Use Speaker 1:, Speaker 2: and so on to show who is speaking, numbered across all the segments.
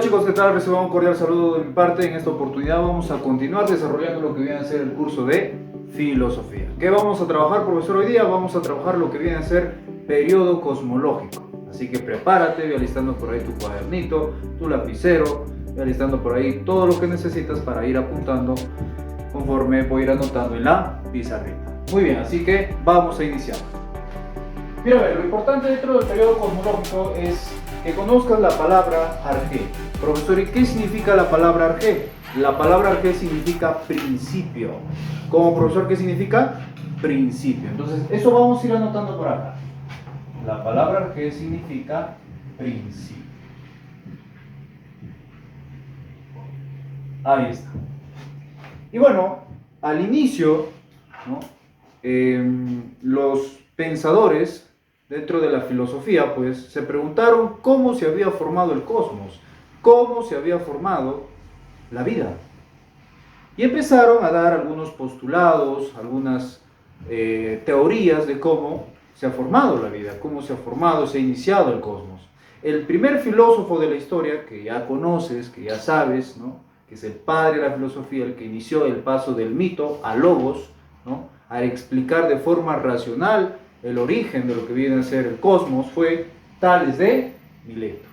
Speaker 1: chicos, ¿qué tal? Reciban un cordial saludo de mi parte. En esta oportunidad vamos a continuar desarrollando lo que viene a ser el curso de filosofía. ¿Qué vamos a trabajar, profesor, hoy día? Vamos a trabajar lo que viene a ser periodo cosmológico. Así que prepárate, ve alistando por ahí tu cuadernito, tu lapicero, ve alistando por ahí todo lo que necesitas para ir apuntando conforme voy a ir anotando en la pizarrita. Muy bien, así que vamos a iniciar. Mira, a ver, lo importante dentro del periodo cosmológico es que conozcas la palabra arjé. Profesor, ¿y qué significa la palabra arjé? La palabra arjé significa principio. Como profesor, ¿qué significa? Principio. Entonces, eso vamos a ir anotando por acá. La palabra arjé significa principio. Ahí está. Y bueno, al inicio, ¿no? Los pensadores dentro de la filosofía, pues, se preguntaron cómo se había formado el cosmos, cómo se había formado la vida. Y empezaron a dar algunos postulados, algunas teorías de cómo se ha formado la vida, cómo se ha formado, se ha iniciado el cosmos. El primer filósofo de la historia, que ya conoces, que ya sabes, ¿no? Que es el padre de la filosofía, el que inició el paso del mito al logos, ¿no? A explicar de forma racional el origen de lo que viene a ser el cosmos, fue Tales de Mileto.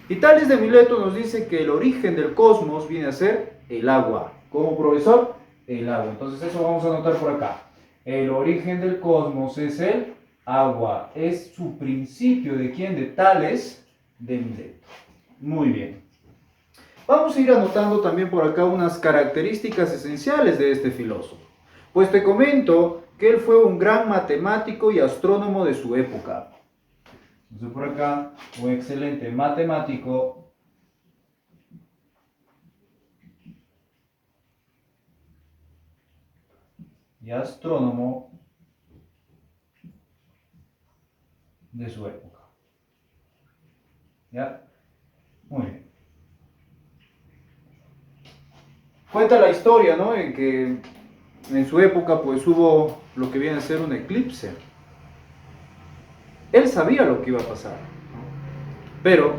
Speaker 1: Y Tales de Mileto nos dice que el origen del cosmos viene a ser el agua. ¿Cómo, profesor? El agua. Entonces eso vamos a anotar por acá. El origen del cosmos es el agua. Es su principio. ¿De quién? De Tales de Mileto. Muy bien. Vamos a ir anotando también por acá unas características esenciales de este filósofo. Pues te comento que él fue un gran matemático y astrónomo de su época. Entonces por acá, un excelente matemático y astrónomo de su época. ¿Ya? Muy bien. Cuenta la historia, ¿no? En que en su época pues hubo lo que viene a ser un eclipse. Él sabía lo que iba a pasar, ¿no? Pero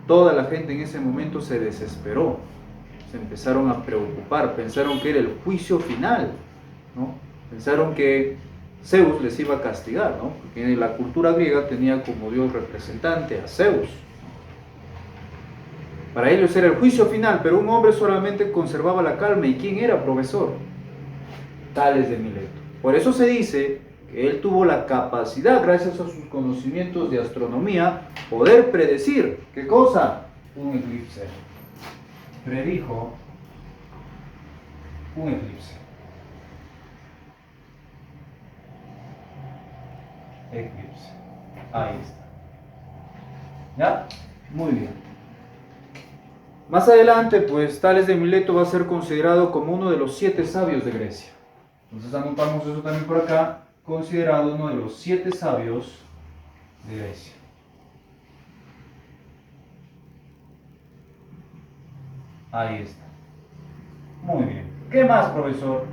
Speaker 1: toda la gente en ese momento se desesperó, se empezaron a preocupar, pensaron que era el juicio final, ¿no? Pensaron que Zeus les iba a castigar, ¿no? Porque en la cultura griega tenía como dios representante a Zeus. Para ellos era el juicio final, pero un hombre solamente conservaba la calma. ¿Y quién era, profesor? Tales de Mileto. Por eso se dice que él tuvo la capacidad, gracias a sus conocimientos de astronomía, poder predecir, ¿qué cosa? Un eclipse. Predijo un eclipse. Eclipse. Ahí está. ¿Ya? Muy bien. Más adelante, pues, Tales de Mileto va a ser considerado como uno de los 7 sabios de Grecia. Entonces anotamos eso también por acá, considerado uno de los 7 sabios de Grecia. Ahí está. Muy bien. ¿Qué más, profesor?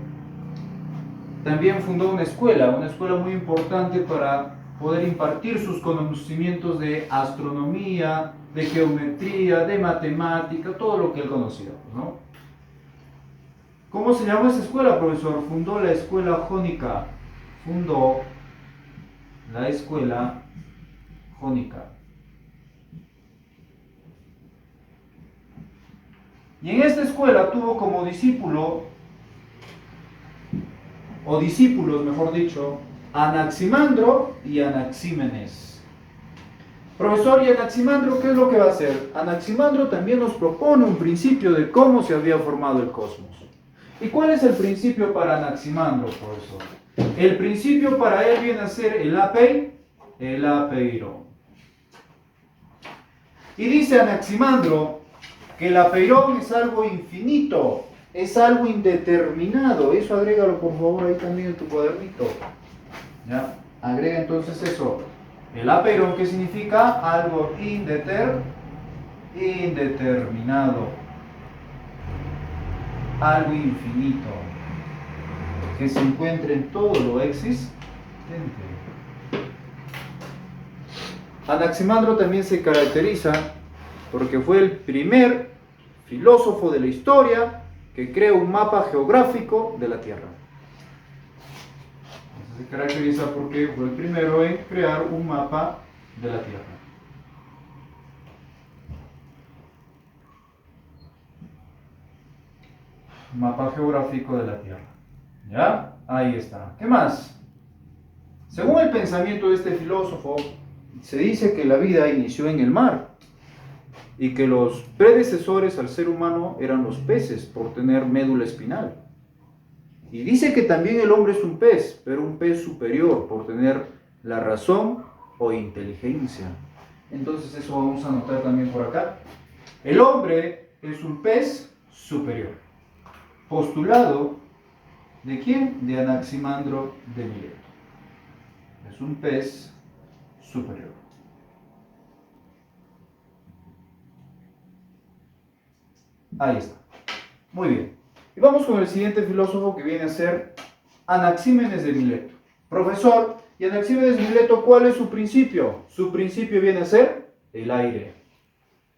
Speaker 1: También fundó una escuela muy importante para poder impartir sus conocimientos de astronomía, de geometría, de matemática, todo lo que él conocía, ¿no? ¿Cómo se llamó esa escuela, profesor? Fundó la escuela jónica. Fundó la escuela jónica. Y en esta escuela tuvo como discípulo, o discípulos, mejor dicho, Anaximandro y Anaxímenes. Profesor, ¿y Anaximandro qué es lo que va a hacer? Anaximandro también nos propone un principio de cómo se había formado el cosmos. ¿Y cuál es el principio para Anaximandro, profesor? El principio para él viene a ser el apeirón. Y dice Anaximandro que el apeirón es algo infinito, es algo indeterminado. Eso agrégalo por favor ahí también en tu cuadernito. ¿Ya? Agrega entonces eso. El apeirón, ¿qué significa? Algo indeterminado. Algo infinito. Que se encuentra en todo lo existente. Anaximandro también se caracteriza porque fue el primer filósofo de la historia que crea un mapa geográfico de la Tierra. Se caracteriza porque fue el primero en crear un mapa de la Tierra. Mapa geográfico de la Tierra. ¿Ya? Ahí está. ¿Qué más? Según el pensamiento de este filósofo, se dice que la vida inició en el mar y que los predecesores al ser humano eran los peces por tener médula espinal. Y dice que también el hombre es un pez, pero un pez superior por tener la razón o inteligencia. Entonces eso vamos a anotar también por acá. El hombre es un pez superior. Postulado ¿de quién? De Anaximandro de Mileto. Es un pez superior. Ahí está. Muy bien. Y vamos con el siguiente filósofo que viene a ser Anaxímenes de Mileto. Profesor, ¿y Anaxímenes de Mileto cuál es su principio? Su principio viene a ser el aire.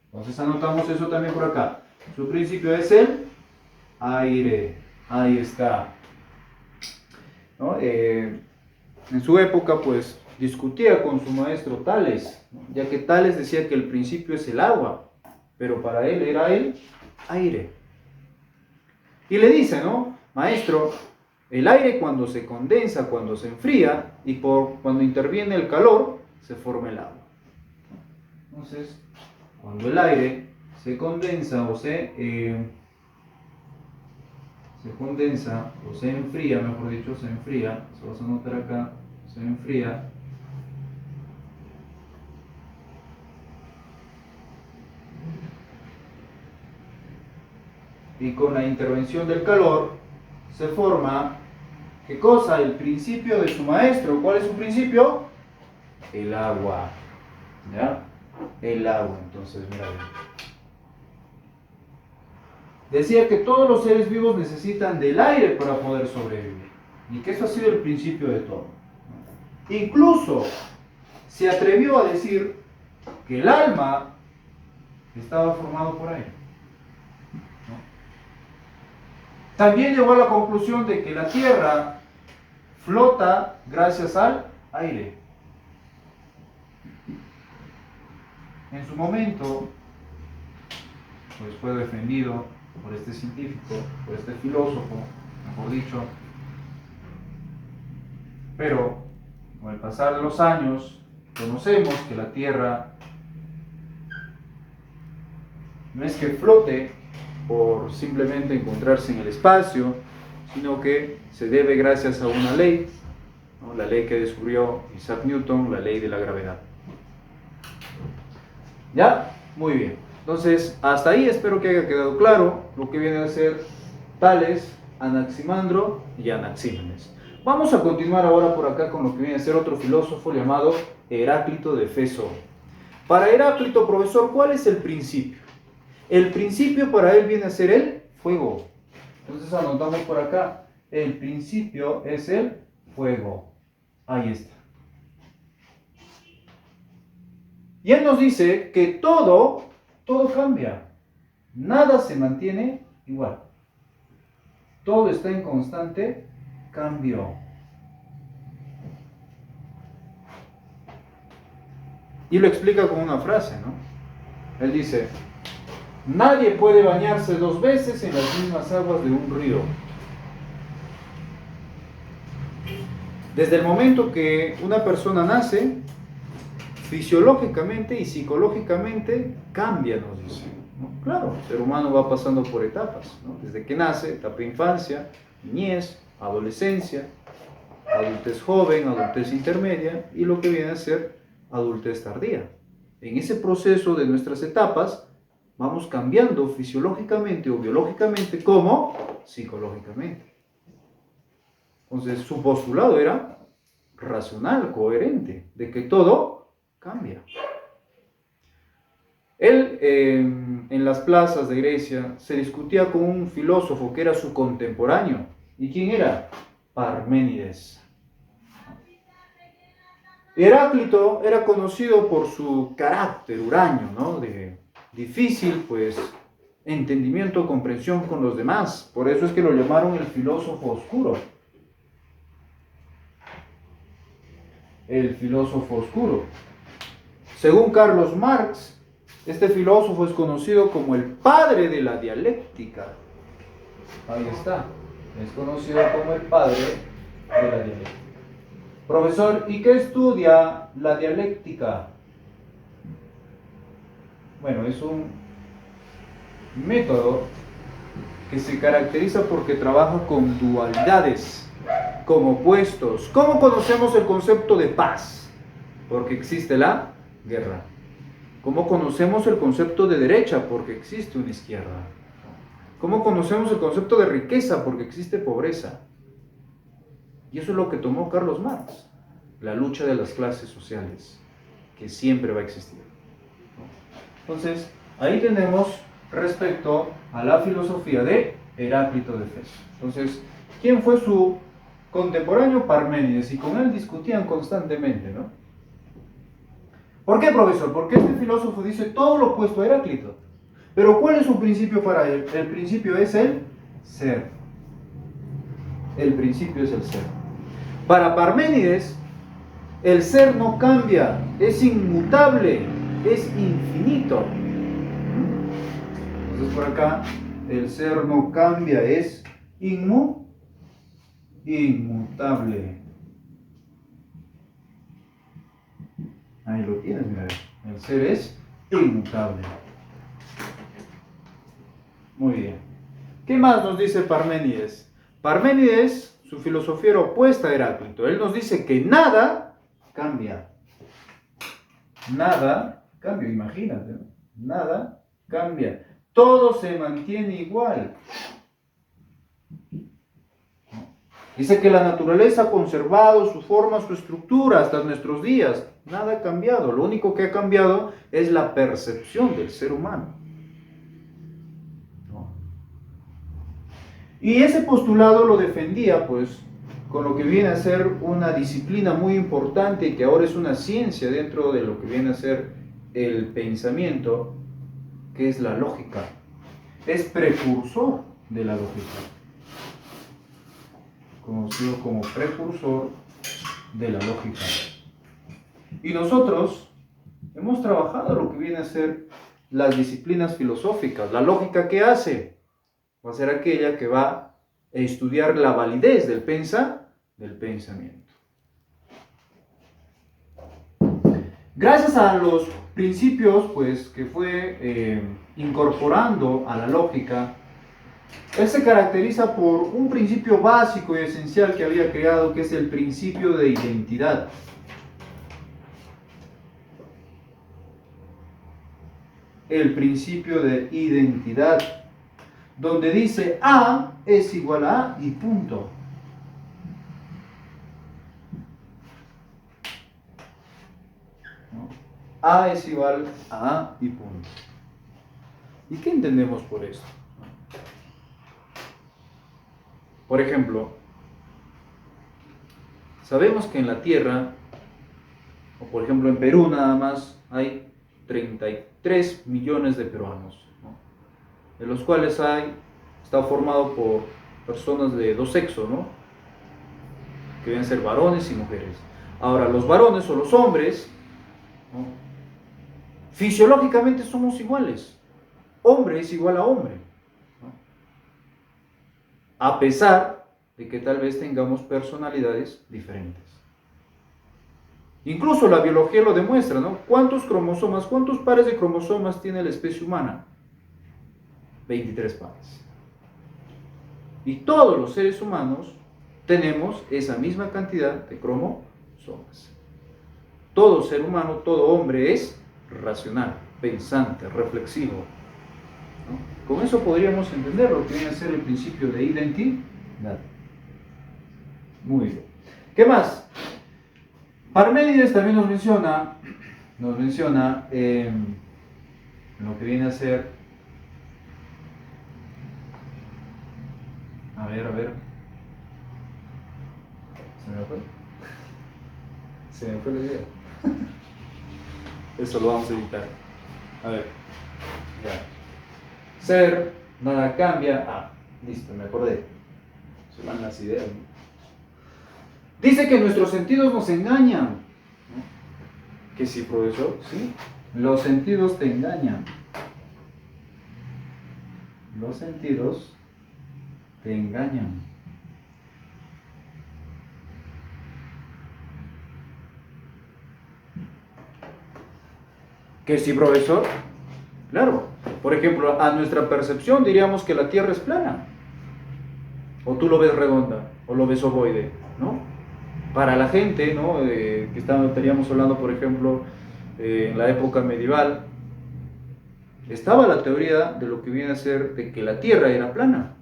Speaker 1: Entonces anotamos eso también por acá. Su principio es el aire. Ahí está. ¿No? En su época, pues, discutía con su maestro Tales, ¿no? Ya que Tales decía que el principio es el agua, pero para él era el aire. Y le dice, ¿no? Maestro, el aire cuando se condensa, cuando se enfría, y cuando interviene el calor, se forma el agua. Entonces, cuando el aire se condensa o se enfría, mejor dicho, se enfría, se vas a notar acá, se enfría, y con la intervención del calor se forma, ¿qué cosa? El principio de su maestro. ¿Cuál es su principio? El agua. ¿Ya? El agua. Entonces, mira bien. Decía que todos los seres vivos necesitan del aire para poder sobrevivir. Y que eso ha sido el principio de todo. Incluso se atrevió a decir que el alma estaba formado por aire. También llegó a la conclusión de que la Tierra flota gracias al aire. En su momento, pues fue defendido por este científico, por este filósofo, mejor dicho. Pero con el pasar de los años, conocemos que la Tierra no es que flote por simplemente encontrarse en el espacio, sino que se debe gracias a una ley, ¿no? La ley que descubrió Isaac Newton, la ley de la gravedad. ¿Ya? Muy bien. Entonces, hasta ahí espero que haya quedado claro lo que viene a ser Tales, Anaximandro y Anaxímenes. Vamos a continuar ahora por acá con lo que viene a ser otro filósofo llamado Heráclito de Éfeso. Para Heráclito, profesor, ¿cuál es el principio? El principio para él viene a ser el fuego. Entonces anotamos por acá, el principio es el fuego. Ahí está. Y él nos dice que todo cambia. Nada se mantiene igual. Todo está en constante cambio. Y lo explica con una frase, ¿no? Él dice, nadie puede bañarse 2 veces en las mismas aguas de un río. Desde el momento que una persona nace, fisiológicamente y psicológicamente cambia, nos dice, ¿no? Claro, el ser humano va pasando por etapas, ¿no? Desde que nace, etapa de infancia, niñez, adolescencia, adultez joven, adultez intermedia y lo que viene a ser adultez tardía. En ese proceso de nuestras etapas vamos cambiando fisiológicamente o biológicamente como psicológicamente. Entonces su postulado era racional, coherente, de que todo cambia. Él en las plazas de Grecia se discutía con un filósofo que era su contemporáneo. ¿Y quién era? Parménides. Heráclito era conocido por su carácter huraño, ¿no? De difícil, pues, entendimiento, comprensión con los demás. Por eso es que lo llamaron el filósofo oscuro. El filósofo oscuro. Según Carlos Marx, este filósofo es conocido como el padre de la dialéctica. Ahí está. Es conocido como el padre de la dialéctica. Profesor, ¿y qué estudia la dialéctica? Bueno, es un método que se caracteriza porque trabaja con dualidades, como opuestos. ¿Cómo conocemos el concepto de paz? Porque existe la guerra. ¿Cómo conocemos el concepto de derecha? Porque existe una izquierda. ¿Cómo conocemos el concepto de riqueza? Porque existe pobreza. Y eso es lo que tomó Carlos Marx, la lucha de las clases sociales, que siempre va a existir. Entonces, ahí tenemos respecto a la filosofía de Heráclito de Éfeso. Entonces, ¿quién fue su contemporáneo? Parménides, y con él discutían constantemente, ¿no? ¿Por qué, profesor? Porque este filósofo dice todo lo opuesto a Heráclito. Pero ¿cuál es su principio para él? El principio es el ser. El principio es el ser. Para Parménides, el ser no cambia, es inmutable, es infinito. Entonces por acá, el ser no cambia, es inmutable. Ahí lo tienes, mira. El ser es inmutable. Muy bien. ¿Qué más nos dice Parménides? Parménides, su filosofía era opuesta a Heráclito. Él nos dice que nada cambia. Nada cambia, imagínate, ¿no? Nada cambia. Todo se mantiene igual. Dice que la naturaleza ha conservado su forma, su estructura hasta nuestros días. Nada ha cambiado. Lo único que ha cambiado es la percepción del ser humano. Y ese postulado lo defendía, pues, con lo que viene a ser una disciplina muy importante y que ahora es una ciencia dentro de lo que viene a ser el pensamiento, que es la lógica. Es precursor de la lógica. Conocido como precursor de la lógica. Y nosotros hemos trabajado lo que viene a ser las disciplinas filosóficas. La lógica, ¿qué hace? Va a ser aquella que va a estudiar la validez del pensamiento. Gracias a los principios, pues, que fue incorporando a la lógica, él se caracteriza por un principio básico y esencial que había creado, que es el principio de identidad. El principio de identidad, donde dice A es igual a A y punto. A es igual a A y punto. ¿Y qué entendemos por esto? Por ejemplo, sabemos que en la Tierra, o por ejemplo en Perú nada más, hay 33 millones de peruanos, ¿no? De los cuales está formado por personas de dos sexos, ¿no? Que deben ser varones y mujeres. Ahora, los varones o los hombres, ¿no? Fisiológicamente somos iguales. Hombre es igual a hombre, ¿no? A pesar de que tal vez tengamos personalidades diferentes. Incluso la biología lo demuestra, ¿no? ¿Cuántos cromosomas, cuántos pares de cromosomas tiene la especie humana? 23 pares. Y todos los seres humanos tenemos esa misma cantidad de cromosomas. Todo ser humano, todo hombre es racional, pensante, reflexivo, ¿no? Con eso podríamos entender lo que viene a ser el principio de identidad. Muy bien. ¿Qué más? Parménides también nos menciona lo que viene a ser, a ver, se me fue la idea. Eso lo vamos a editar. A ver, ya. ser, nada cambia. Ah, listo, me acordé. Se van las ideas, ¿no? Dice que nuestros sentidos nos engañan, ¿no? Que sí, profesor, sí. Los sentidos te engañan. Los sentidos te engañan. ¿Que sí, profesor? Claro. Por ejemplo, a nuestra percepción diríamos que la Tierra es plana. O tú lo ves redonda, o lo ves ovoide, ¿no? Para la gente, ¿no? Que estaríamos hablando, por ejemplo, en la época medieval, estaba la teoría de lo que viene a ser de que la Tierra era plana.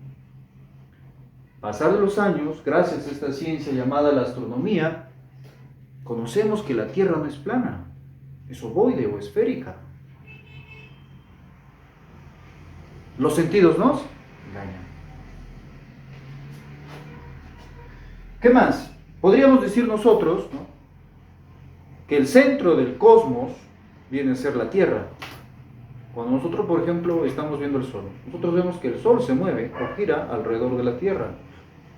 Speaker 1: Pasados los años, gracias a esta ciencia llamada la astronomía, conocemos que la Tierra no es plana, es ovoide o esférica. Los sentidos nos engañan. ¿Qué más? Podríamos decir nosotros, ¿no?, que el centro del cosmos viene a ser la Tierra. Cuando nosotros, por ejemplo, estamos viendo el Sol, nosotros vemos que el Sol se mueve o gira alrededor de la Tierra,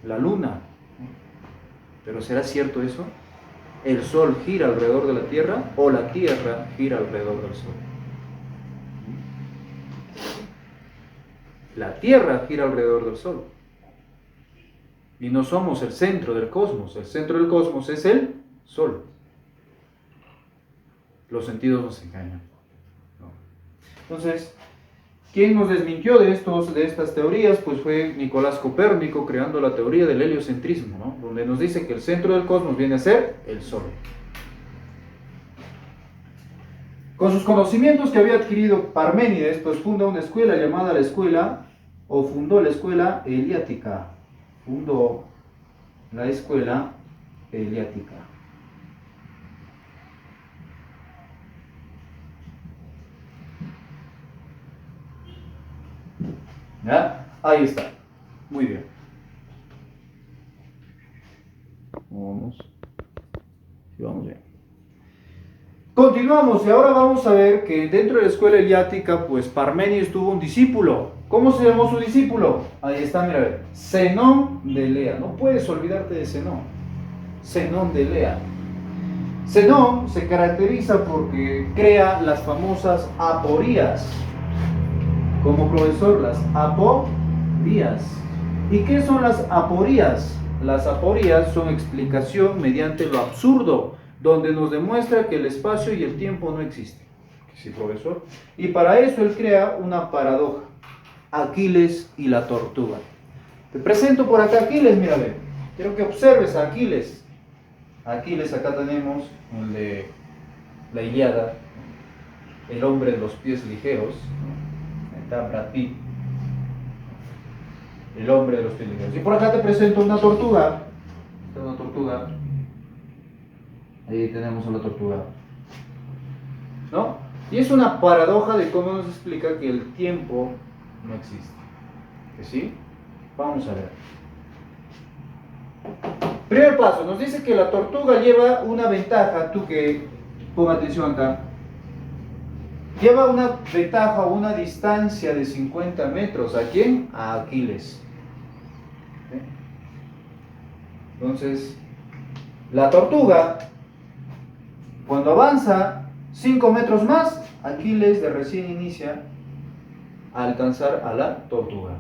Speaker 1: la Luna. ¿Pero será cierto eso? ¿El Sol gira alrededor de la Tierra o la Tierra gira alrededor del Sol? La Tierra gira alrededor del Sol. Y no somos el centro del cosmos. El centro del cosmos es el Sol. Los sentidos nos engañan, ¿no? Entonces, ¿quién nos desmintió de estas teorías? Pues fue Nicolás Copérnico, creando la teoría del heliocentrismo, ¿no?, donde nos dice que el centro del cosmos viene a ser el Sol. Con sus conocimientos que había adquirido Parménides, pues funda una escuela llamada fundó la escuela heliática. Fundó la escuela heliática. ¿Ya? Ahí está. Muy bien. Vamos. Sí, vamos bien. Continuamos y ahora vamos a ver que dentro de la escuela heliática, pues Parménides tuvo un discípulo. ¿Cómo se llamó su discípulo? Ahí está, mira, a ver. Zenón de Elea. No puedes olvidarte de Zenón. Zenón de Elea. Zenón se caracteriza porque crea las famosas aporías. Como profesor, las aporías. ¿Y qué son las aporías? Las aporías son explicación mediante lo absurdo, donde nos demuestra que el espacio y el tiempo no existen. Sí, profesor. Y para eso él crea una paradoja. Aquiles y la tortuga. Te presento por acá Aquiles, mira, ve. Quiero que observes a Aquiles. Aquiles, acá tenemos el de la Ilíada, el hombre de los pies ligeros. Ahí está Brad Pitt. El hombre de los pies ligeros. Y por acá te presento una tortuga. Esta es una tortuga. Ahí tenemos a la tortuga, ¿no? Y es una paradoja de cómo nos explica que el tiempo no existe. ¿Que sí? Vamos a ver. Primer paso, nos dice que la tortuga lleva una ventaja. Tú que ponga atención acá. Lleva una ventaja o una distancia de 50 metros. ¿A quién? A Aquiles. ¿Sí? Entonces, la tortuga, cuando avanza 5 metros más, Aquiles de recién inicia a alcanzar a la tortuga.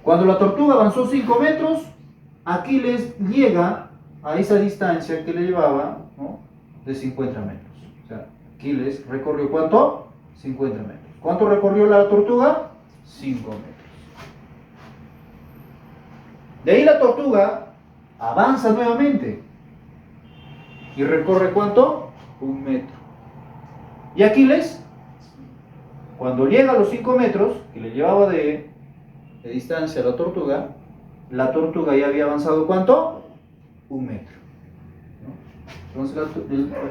Speaker 1: Cuando la tortuga avanzó 5 metros, Aquiles llega a esa distancia que le llevaba, ¿no?, de 50 metros. O sea, Aquiles recorrió ¿cuánto? 50 metros. ¿Cuánto recorrió la tortuga? 5 metros. De ahí la tortuga avanza nuevamente y recorre ¿cuánto? 1 metro. Y Aquiles, cuando llega a los 5 metros que le llevaba de distancia a la tortuga ya había avanzado ¿cuánto? 1 metro, ¿no? Entonces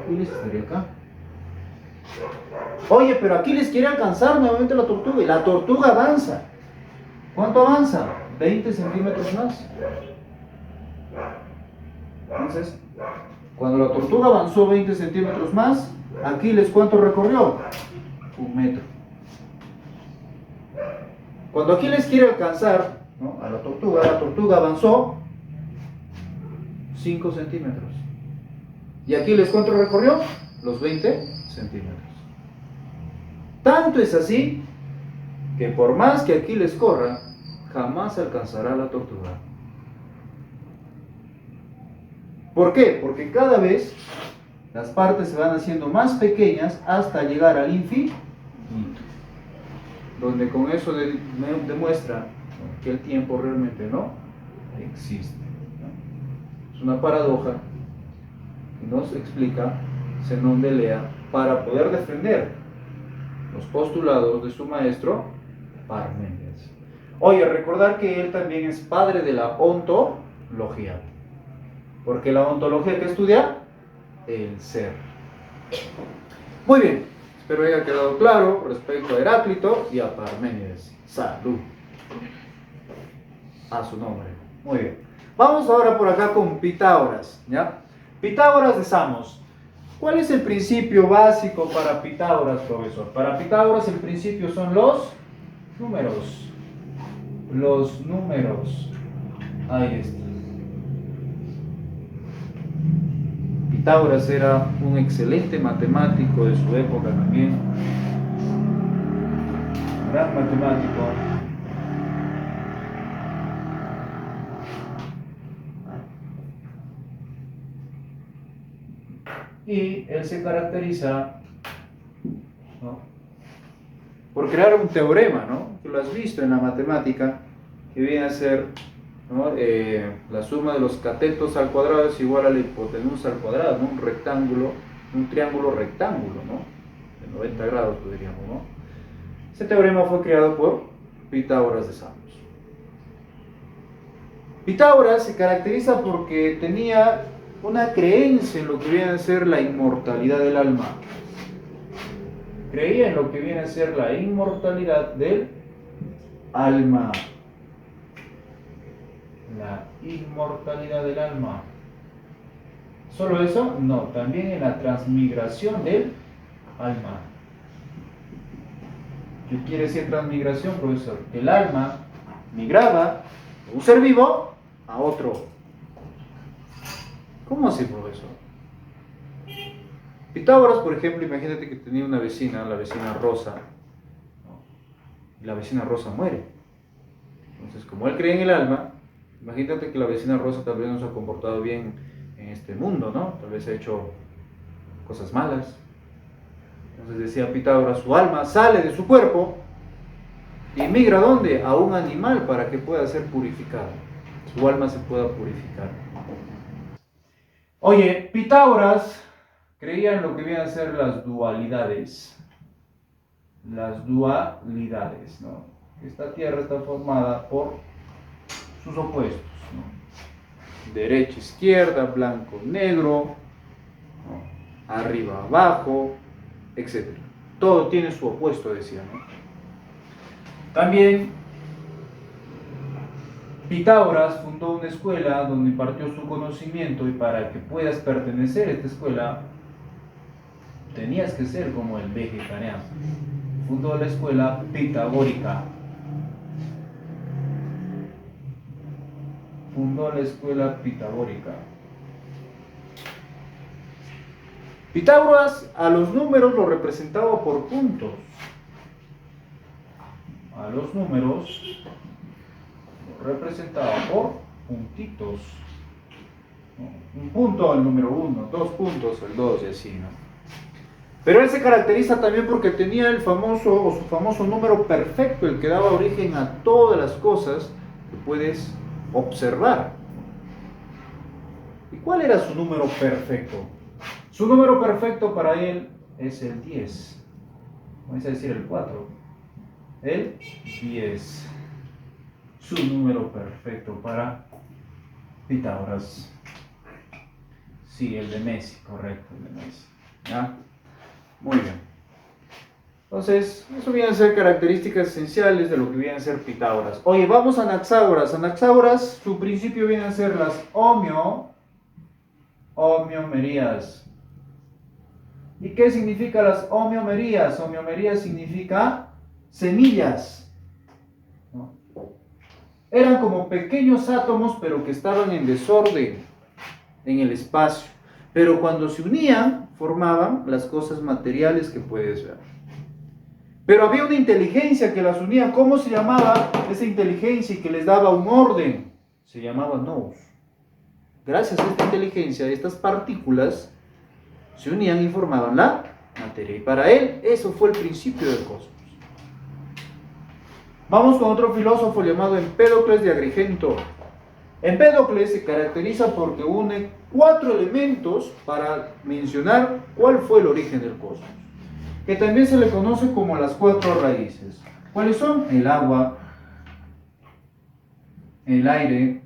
Speaker 1: Aquiles estaría acá. Oye, pero Aquiles quiere alcanzar nuevamente la tortuga y la tortuga avanza. ¿Cuánto avanza? 20 centímetros más. Entonces, cuando la tortuga avanzó 20 centímetros más, Aquiles ¿cuánto recorrió? 1 metro. Cuando Aquiles quiere alcanzar, ¿no?, a la tortuga avanzó 5 centímetros. ¿Y Aquiles cuánto recorrió? Los 20 centímetros. Tanto es así que por más que Aquiles corra, jamás alcanzará a la tortuga. ¿Por qué? Porque cada vez las partes se van haciendo más pequeñas hasta llegar al infinito, donde con eso demuestra que el tiempo realmente no existe, ¿no? Es una paradoja que nos explica Zenón de Elea para poder defender los postulados de su maestro Parménides. Oye, recordar que él también es padre de la ontología, porque la ontología que estudia el ser. Muy bien, espero haya quedado claro respecto a Heráclito y a Parménides. Salud a su nombre. Muy bien, vamos ahora por acá con Pitágoras, ¿ya? Pitágoras de Samos. ¿Cuál es el principio básico para Pitágoras, profesor? Para Pitágoras el principio son los números. Los números. Ahí está. Pitágoras era un excelente matemático de su época también. Gran matemático. Y él se caracteriza, ¿no?, por crear un teorema, ¿no?, que lo has visto en la matemática, que viene a ser, ¿no?, la suma de los catetos al cuadrado es igual a la hipotenusa al cuadrado, ¿no?, un rectángulo, un triángulo rectángulo, ¿no?, de 90 grados, podríamos, ¿no? Ese teorema fue creado por Pitágoras de Samos. Pitágoras se caracteriza porque tenía una creencia en lo que viene a ser la inmortalidad del alma. Creía en lo que viene a ser la inmortalidad del alma. La inmortalidad del alma. ¿Solo eso? No, también en la transmigración del alma. ¿Qué quiere decir transmigración, profesor? El alma migraba de un ser vivo a otro. ¿Cómo así, profesor? Pitágoras, por ejemplo, imagínate que tenía una vecina, la vecina Rosa, ¿no?, y la vecina Rosa muere. Entonces, como él cree en el alma, imagínate que la vecina Rosa tal vez no se ha comportado bien en este mundo, ¿no? Tal vez ha hecho cosas malas. Entonces decía Pitágoras, su alma sale de su cuerpo y migra ¿a dónde? A un animal para que pueda ser purificado. Su alma se pueda purificar. Oye, Pitágoras creía en lo que vienen a ser las dualidades. Las dualidades, ¿no? Esta tierra está formada por sus opuestos, ¿no? Derecha, izquierda, blanco, negro, ¿no?, arriba, abajo, etc. Todo tiene su opuesto, decía, ¿no? También Pitágoras fundó una escuela donde impartió su conocimiento, y para que puedas pertenecer a esta escuela tenías que ser como el vegetariano. Fundó la escuela pitagórica. Fundó la escuela pitagórica. Pitágoras a los números los representaba por puntos. A los números los representaba por puntitos, ¿no? Un punto al número 1, 2 puntos al 2 y así, ¿no? Pero él se caracteriza también porque tenía el famoso, o su famoso número perfecto, el que daba origen a todas las cosas que puedes observar. ¿Y cuál era su número perfecto? Su número perfecto para él es el 10. Vamos a decir el 4. El 10. Su número perfecto para Pitágoras. Sí, el de Messi, correcto, el de Messi. ¿Ya? Muy bien. Entonces, eso vienen a ser características esenciales de lo que viene a ser Pitágoras. Oye, vamos a Anaxágoras. Anaxágoras, su principio viene a ser las homiomerías. ¿Y qué significa las homeomerías? Homeomerías significa semillas, ¿no? Eran como pequeños átomos, pero que estaban en desorden en el espacio. Pero cuando se unían, formaban las cosas materiales que puedes ver. Pero había una inteligencia que las unía. ¿Cómo se llamaba esa inteligencia y que les daba un orden? Se llamaba nous. Gracias a esta inteligencia, estas partículas se unían y formaban la materia. Y para él, eso fue el principio del cosmos. Vamos con otro filósofo llamado Empédocles de Agrigento. Empédocles se caracteriza porque une 4 elementos para mencionar cuál fue el origen del cosmos, que también se le conoce como las 4 raíces. ¿Cuáles son? El agua, el aire,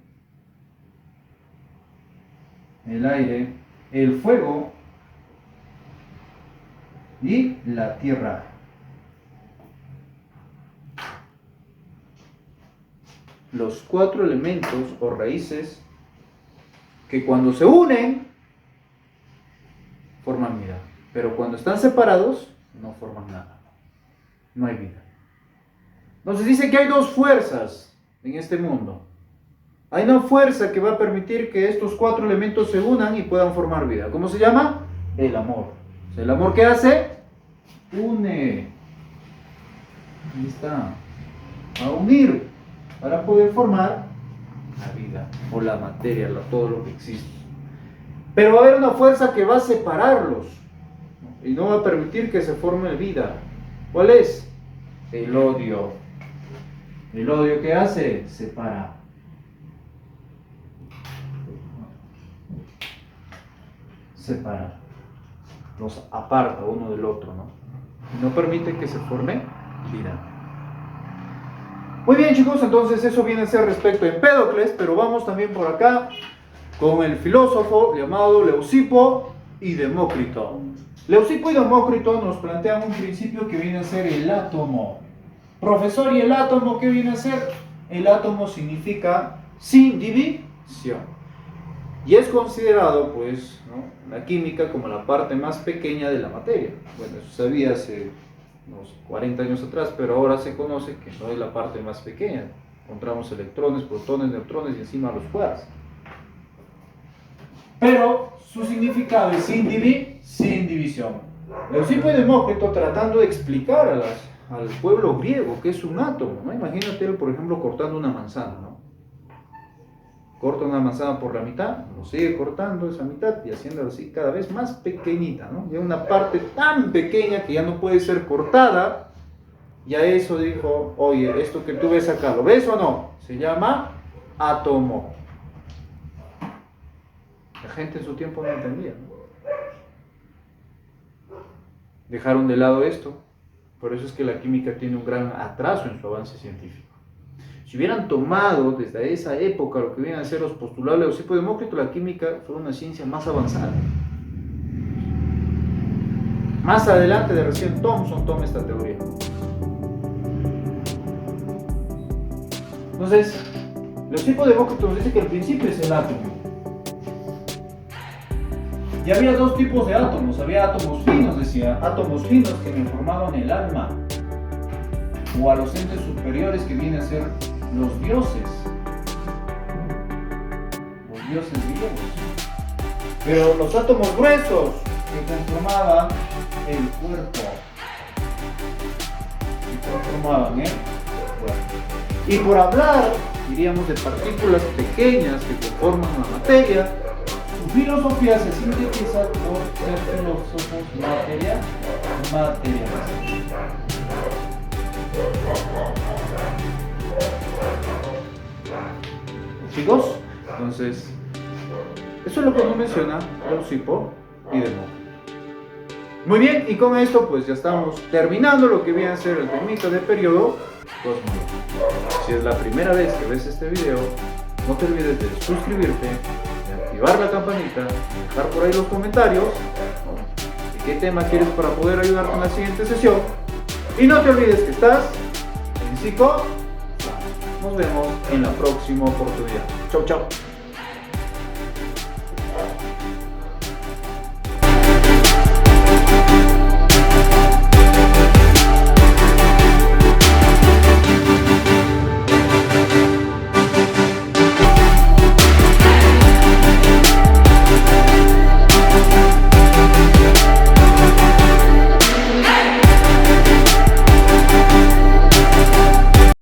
Speaker 1: el fuego y la tierra. Los 4 elementos o raíces que cuando se unen forman vida, pero cuando están separados no forman nada, no hay vida. Entonces dice que hay 2 fuerzas en este mundo. Hay una fuerza que va a permitir que estos 4 elementos se unan y puedan formar vida. ¿Cómo se llama? El amor. O sea, ¿el amor qué hace? Une. Ahí está. A unir para poder formar la vida o la materia, todo lo que existe. Pero va a haber una fuerza que va a separarlos y no va a permitir que se forme vida. ¿Cuál es? El odio. ¿El odio qué hace? Separa. Separa. Los aparta uno del otro, ¿no? Y no permite que se forme vida. Muy bien, chicos, entonces eso viene a ser respecto a Empédocles, pero vamos también por acá con el filósofo llamado Leucipo y Demócrito. Leucipo y Demócrito nos plantean un principio que viene a ser el átomo. Profesor, ¿y el átomo qué viene a ser? El átomo significa sin división. Y es considerado, pues, ¿no?, la química como la parte más pequeña de la materia. Bueno, eso se sabía hace unos 40 años atrás, pero ahora se conoce que no es la parte más pequeña. Encontramos electrones, protones, neutrones y encima los quarks. Pero su significado es sin división. Leucipo y Demócrito tratando de explicar al pueblo griego qué es un átomo, ¿no? Imagínate él, por ejemplo, cortando una manzana, ¿no? Corta una manzana por la mitad, lo sigue cortando esa mitad y haciéndola así cada vez más pequeñita, ¿no? Ya una parte tan pequeña que ya no puede ser cortada. Y a eso dijo, oye, esto que tú ves acá, ¿lo ves o no? Se llama átomo. La gente en su tiempo no entendía, ¿no? Dejaron de lado esto. Por eso es que la química tiene un gran atraso en su avance científico. Si hubieran tomado desde esa época lo que vienen a ser los postulados de Leucipo y Demócrito, la química fue una ciencia más avanzada. Más adelante de recién Thomson toma esta teoría. Entonces, Leucipo y Demócrito nos dice que el principio es el átomo. Y había 2 tipos de átomos. Había átomos finos, decía, átomos finos que me formaban el alma, o a los entes superiores que vienen a ser los dioses griegos. Pero los átomos gruesos que conformaban el cuerpo, y por hablar, diríamos, de partículas pequeñas que conforman la materia, su filosofía se sintetiza por ser filósofos materialistas. Chicos, entonces, eso es lo que nos menciona Leucipo y Demócrito. Muy bien, y con esto pues ya estamos terminando lo que viene a ser el temita de periodo cosmológico. Si es la primera vez que ves este video, no te olvides de suscribirte, de activar la campanita, de dejar por ahí los comentarios, de qué tema quieres para poder ayudarte en la siguiente sesión. Y no te olvides que estás en Psico. Nos vemos en la próxima oportunidad. Chau, chau.